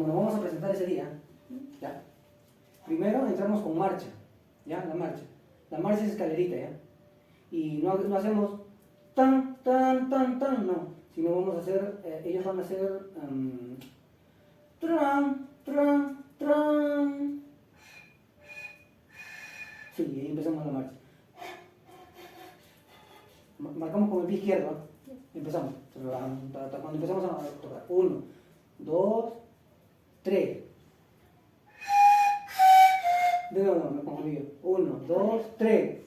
como nos vamos a presentar ese día, ¿ya? Primero entramos con marcha, ¿ya? La marcha. La marcha es escalerita, ¿ya? Y no hacemos tan, tan, tan, tan, no. Sino vamos a hacer, ellos van a hacer tran, tran, tran. Sí, y ahí empezamos la marcha. Marcamos con el pie izquierdo, ¿no? Empezamos. Cuando empezamos a tocar. 1, 2, 3. De nuevo, me confundí. 1, 2, 3.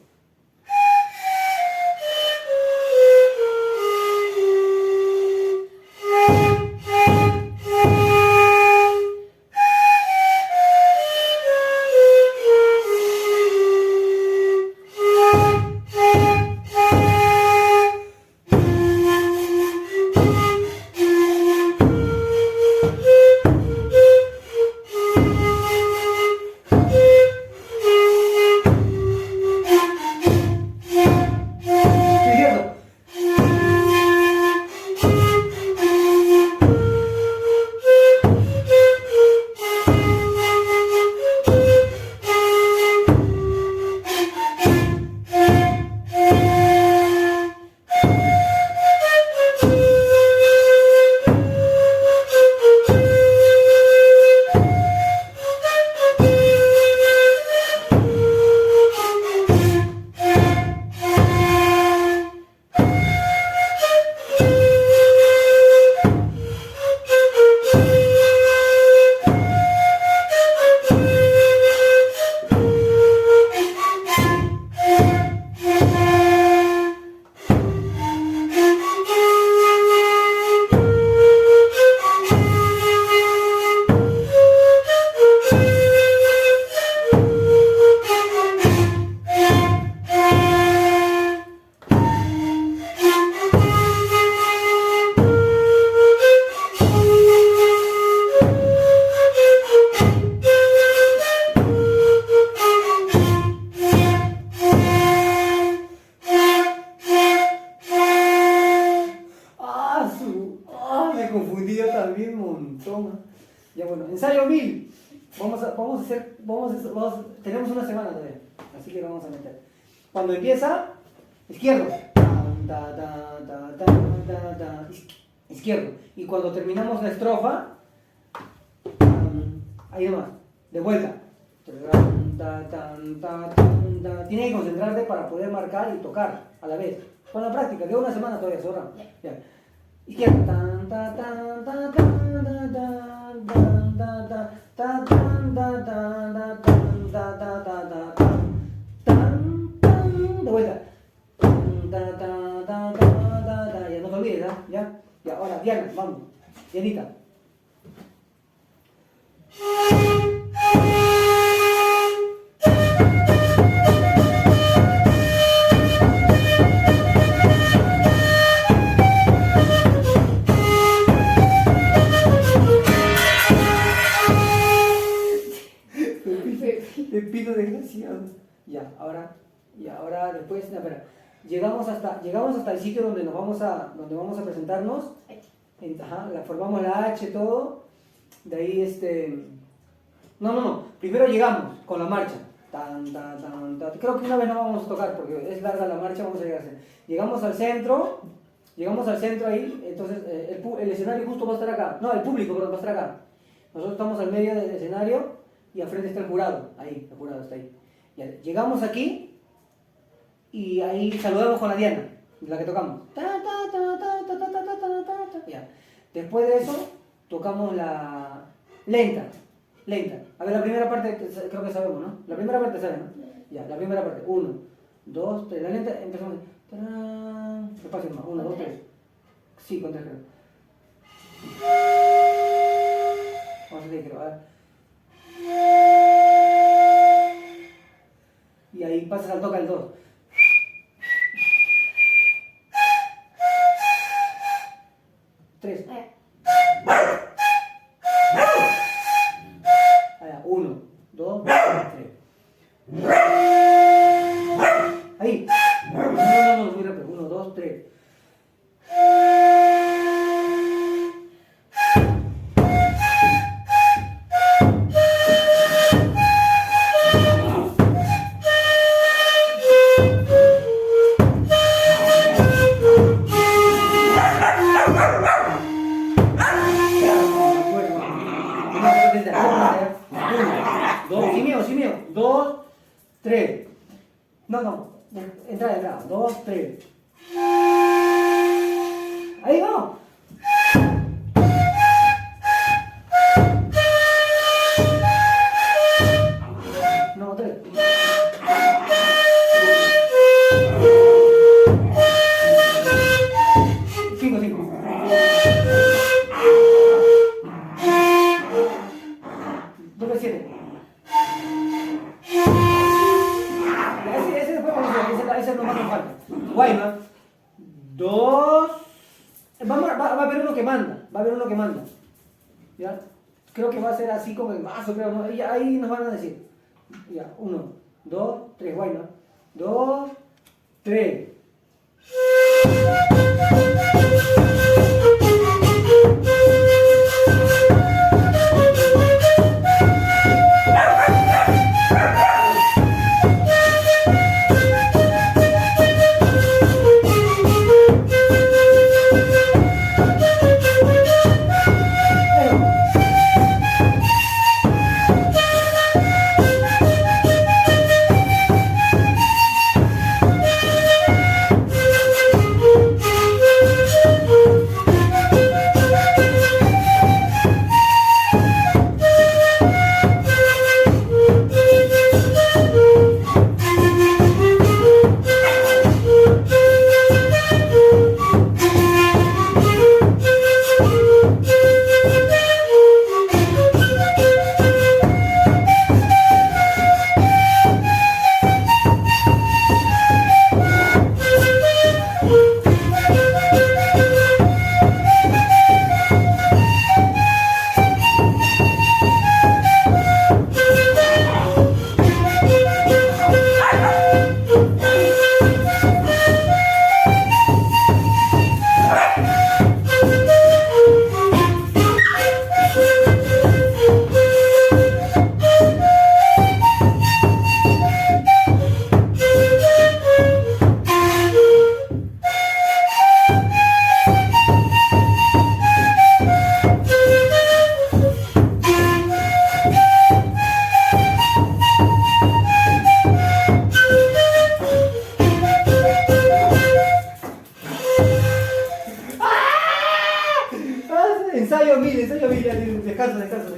Me confundí yo también un montón. Ya bueno, ensayo 1000. Vamos a hacer, tenemos una semana todavía, así que vamos a meter. Cuando empieza, izquierdo. Izquierdo. Y cuando terminamos la estrofa, ahí nomás, de vuelta. Tiene que concentrarte para poder marcar y tocar a la vez. Con la práctica, queda una semana todavía, sobra. Ya. Izquierda. De vuelta. Ya no te olvides, ¿ah? ¿Ya? Y ahora, Diana, vamos. Dianita. Te pido desgraciado. Ya, ahora después, espera. Llegamos hasta el sitio donde vamos a presentarnos. Formamos la H, todo. De ahí No. Primero llegamos con la marcha. Creo que una vez no vamos a tocar porque es larga la marcha, vamos a llegar a hacer. Llegamos al centro ahí, entonces el escenario justo va a estar acá. No, el público, perdón, va a estar acá. Nosotros estamos al medio del escenario y al frente está el jurado. Ahí, el jurado está ahí. Ya, llegamos aquí y ahí saludamos con la Diana, la que tocamos. Ya. Después de eso, tocamos la lenta. A ver, la primera parte creo que sabemos, ¿no? La primera parte sabe, ¿no? Ya, la primera parte. 1, 2, 3. La lenta empezamos. Despacio más. 1, 2, 3. Sí, con 3 creo. Vamos a seguir, creo. A ver. Y ahí pasas al toque al 2. Allá, 1, 2, 3. Ahí. No, muy rápido. 1, 2, 3. 2, 3. No. Entrada. 2, 3. Ahí vamos. No, 3. 5. 2, 7. Ese después vamos a hacer, ese es lo más que falta. Guayma. 2. Va a haber uno que manda. ¿Ya? Creo que va a ser así como el mazo, creo, ¿no? Ahí nos van a decir. Ya, 1, 2, 3, Guayma. 2, 3. Ensayo mil, descanso.